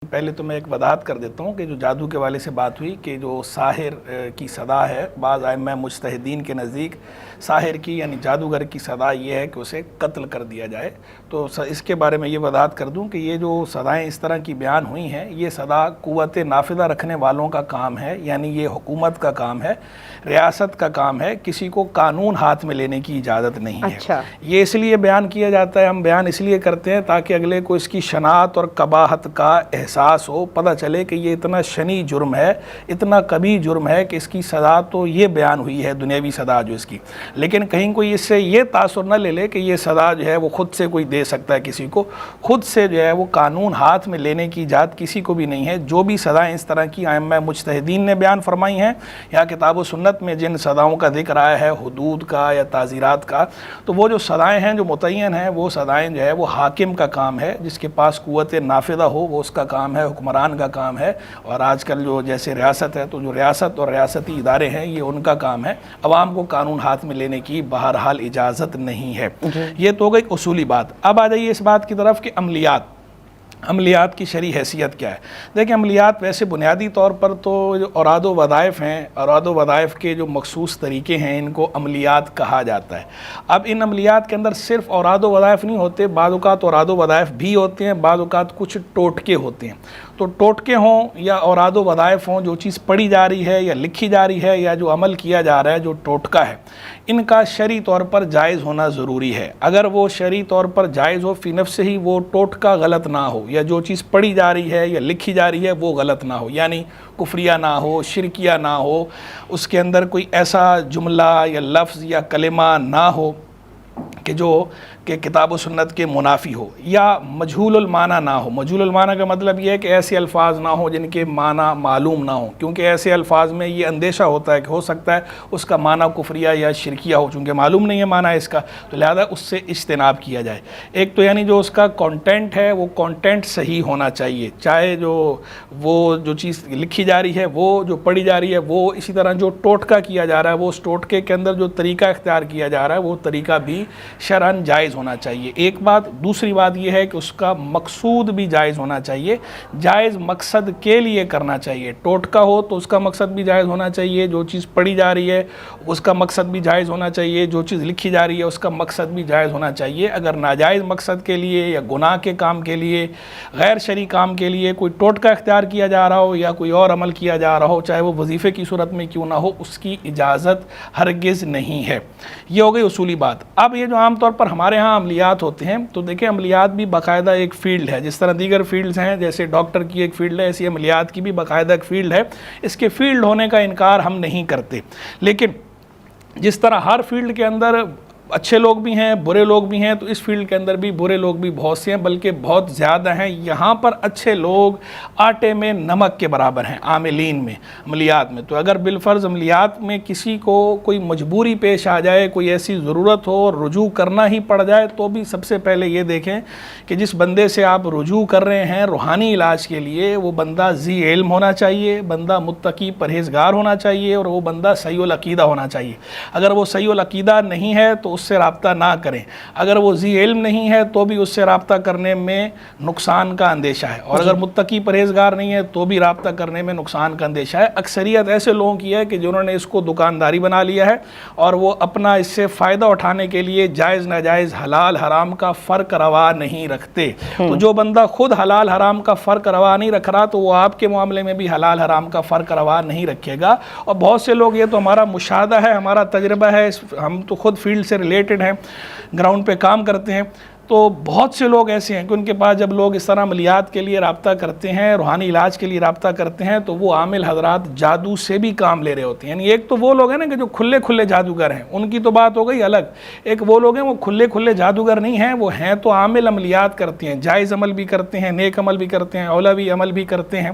پہلے تو میں ایک وضاحت کر دیتا ہوں کہ جو جادو کے والے سے بات ہوئی کہ جو ساحر کی صدا ہے، بعض ائمہ مجتہدین کے نزدیک ساحر کی یعنی جادوگر کی صدا یہ ہے کہ اسے قتل کر دیا جائے۔ تو اس کے بارے میں یہ وضاحت کر دوں کہ یہ جو صدائیں اس طرح کی بیان ہوئی ہیں، یہ صدا قوت نافذہ رکھنے والوں کا کام ہے، یعنی یہ حکومت کا کام ہے، ریاست کا کام ہے، کسی کو قانون ہاتھ میں لینے کی اجازت نہیں ہے۔ یہ اس لیے بیان کیا جاتا ہے، ہم بیان اس لیے کرتے ہیں تاکہ اگلے کو اس کی شناعت اور قباحت کا احساس ہو، پتہ چلے کہ یہ اتنا شنیع جرم ہے، اتنا قبیح جرم ہے کہ اس کی سزا تو یہ بیان ہوئی ہے، دنیاوی سزا جو اس کی، لیکن کہیں کوئی اس سے یہ تاثر نہ لے کہ یہ سزا جو ہے وہ خود سے کوئی دے سکتا ہے کسی کو، خود سے جو ہے وہ قانون ہاتھ میں لینے کی اجازت کسی کو بھی نہیں ہے۔ جو بھی سزائیں اس طرح کی ائمہ مجتہدین نے بیان فرمائی ہیں یا کتاب و سنت میں جن سزاؤں کا ذکر آیا ہے، حدود کا یا تعزیرات کا، تو وہ جو سزائیں ہیں جو متعین ہیں، وہ سزائیں جو ہے وہ حاکم کا کام ہے، جس کے پاس قوت نافذہ ہو وہ اس کا کام ہے، حکمران کا کام ہے۔ اور آج کل جو جیسے ریاست ہے تو جو ریاست اور ریاستی ادارے ہیں یہ ان کا کام ہے، عوام کو قانون ہاتھ میں لینے کی بہرحال اجازت نہیں ہے۔ یہ تو گئی اصولی بات۔ اب آ جائیے اس بات کی طرف کہ عملیات کی شرعی حیثیت کیا ہے۔ دیکھیں عملیات ویسے بنیادی طور پر تو جو اوراد و وظائف ہیں، اوراد و وظائف کے جو مخصوص طریقے ہیں ان کو عملیات کہا جاتا ہے۔ اب ان عملیات کے اندر صرف اوراد و وظائف نہیں ہوتے، بعض اوقات اوراد و وظائف بھی ہوتے ہیں، بعض اوقات کچھ ٹوٹکے ہوتے ہیں۔ تو ٹوٹکے ہوں یا اوراد و وظائف ہوں، جو چیز پڑھی جا رہی ہے یا لکھی جا رہی ہے یا جو عمل کیا جا رہا ہے، جو ٹوٹکا ہے، ان کا شرعی طور پر جائز ہونا ضروری ہے۔ اگر وہ شرعی طور پر جائز ہو، فی نفس ہی وہ ٹوٹکا غلط نہ ہو، یا جو چیز پڑھی جا رہی ہے یا لکھی جا رہی ہے وہ غلط نہ ہو، یعنی کفریہ نہ ہو، شرکیہ نہ ہو، اس کے اندر کوئی ایسا جملہ یا لفظ یا کلمہ نہ ہو کہ جو کہ کتاب و سنت کے منافی ہو، یا مجہول المعنی نہ ہو۔ مجہول المعنی کا مطلب یہ ہے کہ ایسے الفاظ نہ ہوں جن کے معنی معلوم نہ ہوں، کیونکہ ایسے الفاظ میں یہ اندیشہ ہوتا ہے کہ ہو سکتا ہے اس کا معنی کفریہ یا شرکیہ ہو، چونکہ معلوم نہیں ہے معنی اس کا، تو لہذا اس سے اجتناب کیا جائے۔ ایک تو یعنی جو اس کا کانٹینٹ ہے وہ کانٹینٹ صحیح ہونا چاہیے، چاہے جو چیز لکھی جا رہی ہے، وہ جو پڑھی جا رہی ہے، وہ اسی طرح جو ٹوٹکا کیا جا رہا ہے، وہ اس ٹوٹکے کے اندر جو طریقہ اختیار کیا جا رہا ہے وہ طریقہ بھی شرعاً جائز ہونا چاہیے۔ ایک بات، دوسری بات یہ ہے کہ اس کا مقصود بھی جائز ہونا چاہیے، جائز مقصد کے لیے کرنا چاہیے۔ ٹوٹکا ہو تو اس کا مقصد بھی جائز ہونا چاہیے، جو چیز پڑھی جا رہی ہے اس کا مقصد بھی جائز ہونا چاہیے، جو چیز لکھی جا رہی ہے اس کا مقصد بھی جائز ہونا چاہیے۔ اگر ناجائز مقصد کے لیے یا گناہ کے کام کے لیے، غیر شرعی کام کے لیے کوئی ٹوٹکا اختیار کیا جا رہا ہو یا کوئی اور عمل کیا جا رہا ہو، چاہے وہ وظیفے کی صورت میں کیوں نہ ہو، اس کی اجازت ہرگز نہیں ہے۔ یہ ہو گئی اصولی بات۔ اب یہ جو عام طور پر ہمارے ہاں عملیات ہوتے ہیں، تو دیکھیں عملیات بھی باقاعدہ ایک فیلڈ ہے، جس طرح دیگر فیلڈز ہیں، جیسے ڈاکٹر کی ایک فیلڈ ہے، ایسی عملیات کی بھی باقاعدہ ایک فیلڈ ہے۔ اس کے فیلڈ ہونے کا انکار ہم نہیں کرتے، لیکن جس طرح ہر فیلڈ کے اندر اچھے لوگ بھی ہیں، برے لوگ بھی ہیں، تو اس فیلڈ کے اندر بھی برے لوگ بھی بہت سے ہیں، بلکہ بہت زیادہ ہیں۔ یہاں پر اچھے لوگ آٹے میں نمک کے برابر ہیں عاملین میں، عملیات میں۔ تو اگر بالفرض عملیات میں کسی کو کوئی مجبوری پیش آ جائے، کوئی ایسی ضرورت ہو اور رجوع کرنا ہی پڑ جائے، تو بھی سب سے پہلے یہ دیکھیں کہ جس بندے سے آپ رجوع کر رہے ہیں روحانی علاج کے لیے، وہ بندہ ذی علم ہونا چاہیے، بندہ متقی پرہیزگار ہونا چاہیے، اور وہ بندہ صحیح العقیدہ ہونا چاہیے۔ اگر وہ صحیح العقیدہ نہیں ہے تو اس سے رابطہ نہ کریں۔ اگر وہ ذی علم نہیں ہے تو بھی اس سے رابطہ کرنے میں نقصان کا اندیشہ ہے، اور اگر متقی پرہیزگار نہیں ہے تو بھی رابطہ کرنے میں نقصان کا اندیشہ ہے۔ اکثریت ایسے لوگوں کی ہے کہ جنہوں نے اس کو دکانداری بنا لیا ہے، اور وہ اپنا اس سے فائدہ اٹھانے کے لیے جائز ناجائز، حلال حرام کا فرق روا نہیں رکھتے۔ تو جو بندہ خود حلال حرام کا فرق روا نہیں رکھ رہا، تو وہ آپ کے معاملے میں بھی حلال حرام کا فرق روا نہیں رکھے گا۔ اور بہت سے لوگ، یہ تو ہمارا مشاہدہ ہے، ہمارا تجربہ ہے، ہم تو خود فیلڈ سے ریلیٹڈ ہیں، گراؤنڈ پہ کام کرتے ہیں، تو بہت سے لوگ ایسے ہیں کہ ان کے پاس جب لوگ اس طرح عملیات کے لیے رابطہ کرتے ہیں، روحانی علاج کے لیے رابطہ کرتے ہیں، تو وہ عامل حضرات جادو سے بھی کام لے رہے ہوتے ہیں۔ یعنی ایک تو وہ لوگ ہیں نا کہ جو کھلے جادوگر ہیں، ان کی تو بات ہو گئی الگ۔ ایک وہ لوگ ہیں وہ کھلے جادوگر نہیں ہیں، وہ ہیں تو عامل عملیات کرتے ہیں، جائز عمل بھی کرتے ہیں، نیک عمل بھی کرتے ہیں، اولوی عمل بھی کرتے ہیں،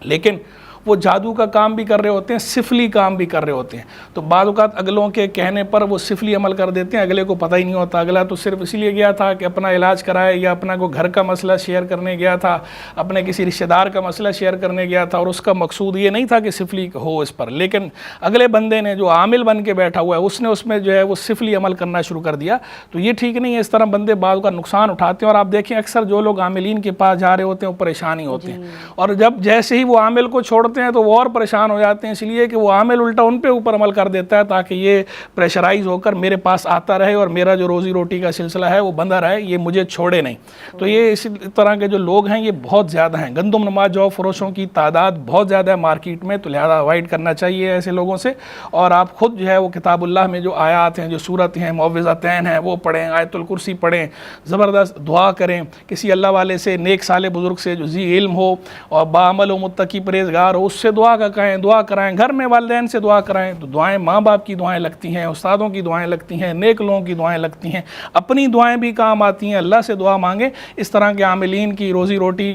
لیکن وہ جادو کا کام بھی کر رہے ہوتے ہیں، سفلی کام بھی کر رہے ہوتے ہیں. تو بعض اوقات اگلوں کے کہنے پر وہ سفلی عمل کر دیتے ہیں، اگلے کو پتہ ہی نہیں ہوتا. اگلا تو صرف اس لیے گیا تھا کہ اپنا علاج کرائے، یا اپنا کو گھر کا مسئلہ شیئر کرنے گیا تھا، اپنے کسی رشتہ دار کا مسئلہ شیئر کرنے گیا تھا، اور اس کا مقصود یہ نہیں تھا کہ سفلی ہو اس پر. لیکن اگلے بندے نے جو عامل بن کے بیٹھا ہوا ہے، اس نے اس میں جو ہے وہ سفلی عمل کرنا شروع کر دیا. تو یہ ٹھیک نہیں ہے. اس طرح بندے بعض کا نقصان اٹھاتے ہیں. اور آپ دیکھیں اکثر جو لوگ عاملین کے پاس جا رہے ہوتے ہیں وہ پریشانی ہوتے ہیں، اور جب جیسے ہی وہ عامل کو چھوڑتے ہیں تو وہ اور پریشان ہو جاتے ہیں، اس لیے کہ وہ عامل الٹا ان پہ اوپر عمل کر دیتا ہے تاکہ یہ پریشرائز ہو کر میرے پاس آتا رہے اور میرا جو روزی روٹی کا سلسلہ ہے وہ بندہ رہے، یہ مجھے چھوڑے نہیں. تو یہ اسی طرح کے جو لوگ ہیں یہ بہت زیادہ ہیں. گندم نما جو فروشوں کی تعداد بہت زیادہ ہے مارکیٹ میں، تو لہذا اوائڈ کرنا چاہیے ایسے لوگوں سے. اور آپ خود جو ہے وہ کتاب اللہ میں جو آیات ہیں، جو صورت ہیں، معوذتین ہیں، وہ پڑھیں، آیت الکرسی پڑھیں، زبردست دعا کریں. کسی اللہ والے سے، نیک صالح بزرگ سے جو ذی علم ہو اور باعمل و متقی پرہیزگار ہو، اس سے دعا کا کہیں، دعا کرائیں. گھر میں والدین سے دعا کرائیں تو دعائیں ماں باپ کی دعائیں لگتی ہیں، استادوں کی دعائیں لگتی ہیں، نیک لوگوں کی دعائیں لگتی ہیں، اپنی دعائیں بھی کام آتی ہیں. اللہ سے دعا مانگیں. اس طرح کے عاملین کی روزی روٹی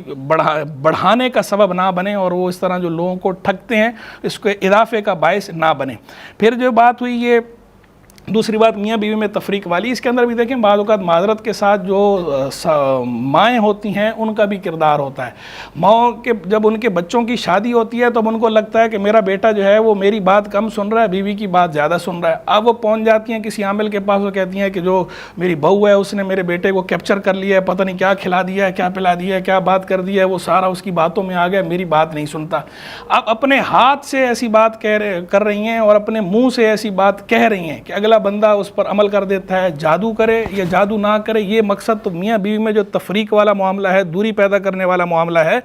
بڑھانے کا سبب نہ بنے، اور وہ اس طرح جو لوگوں کو ٹھگتے ہیں اس کے اضافے کا باعث نہ بنے. پھر جو بات ہوئی یہ دوسری بات میاں بیوی میں تفریق والی، اس کے اندر بھی دیکھیں بعض اوقات معذرت کے ساتھ جو مائیں ہوتی ہیں ان کا بھی کردار ہوتا ہے. ماؤں کے جب ان کے بچوں کی شادی ہوتی ہے تو ان کو لگتا ہے کہ میرا بیٹا جو ہے وہ میری بات کم سن رہا ہے، بیوی کی بات زیادہ سن رہا ہے. اب وہ پہنچ جاتی ہیں کسی عامل کے پاس، وہ کہتی ہیں کہ جو میری بہو ہے اس نے میرے بیٹے کو کیپچر کر لیا ہے، پتہ نہیں کیا کھلا دیا ہے، کیا پلا دیا ہے، کیا بات کر دی ہے، وہ سارا اس کی باتوں میں آ گیا، میری بات نہیں سنتا. اب اپنے ہاتھ سے ایسی بات کر رہی ہیں اور اپنے منہ سے ایسی بات کہہ رہی ہیں کہ اگلا بندہ اس پر عمل کر دیتا ہے. جادو کرے یا جادو نہ کرے، یہ مقصد تو میاں بیوی میں جو تفریق والا معاملہ ہے، دوری پیدا کرنے والا معاملہ ہے،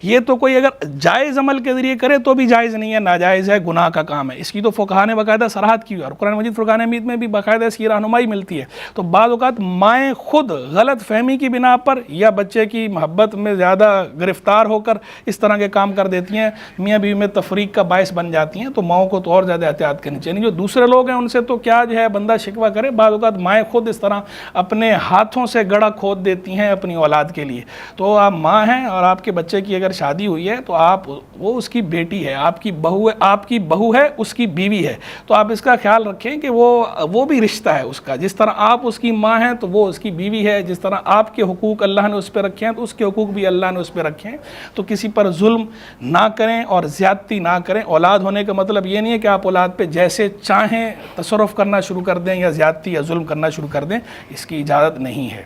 یہ تو کوئی اگر جائز عمل کے ذریعے کرے تو بھی جائز نہیں ہے، ناجائز ہے، گناہ کا کام ہے. اس کی تو فقہاء نے باقاعدہ صراحت کی، اور قرآن مجید فرقان حمید میں بھی باقاعدہ اس کی رہنمائی ملتی ہے. تو بعض اوقات مائیں خود غلط فہمی کی بنا پر یا بچے کی محبت میں زیادہ گرفتار ہو کر اس طرح کے کام کر دیتی ہیں، میاں بیوی میں تفریق کا باعث بن جاتی ہیں. تو ماؤں کو تو اور زیادہ احتیاط کرنی چاہیے. جو دوسرے لوگ ہیں ان سے تو کیا جو ہے بندہ شکوہ کرے. بعض اوقات مائیں خود اس طرح اپنے ہاتھوں سے گڑھا کھود دیتی ہیں اپنی اولاد کے لیے. تو آپ ماں ہیں اور آپ کے بچے کی اگر شادی ہوئی ہے تو وہ اس کی بیٹی ہے، آپ کی بہو ہے، اس کی بیوی ہے. تو آپ اس کا خیال رکھیں کہ وہ بھی رشتہ ہے اس کا. جس طرح آپ اس کی ماں ہیں تو وہ اس کی بیوی ہے. جس طرح آپ کے حقوق اللہ نے اس پہ رکھے ہیں تو اس کے حقوق بھی اللہ نے اس پہ رکھے ہیں. تو کسی پر ظلم نہ کریں اور زیادتی نہ کریں. اولاد ہونے کا مطلب یہ نہیں ہے کہ آپ اولاد پہ جیسے چاہیں تصرف کرنا شروع کر دیں یا زیادتی یا ظلم کرنا شروع کر دیں. اس کی اجازت نہیں ہے.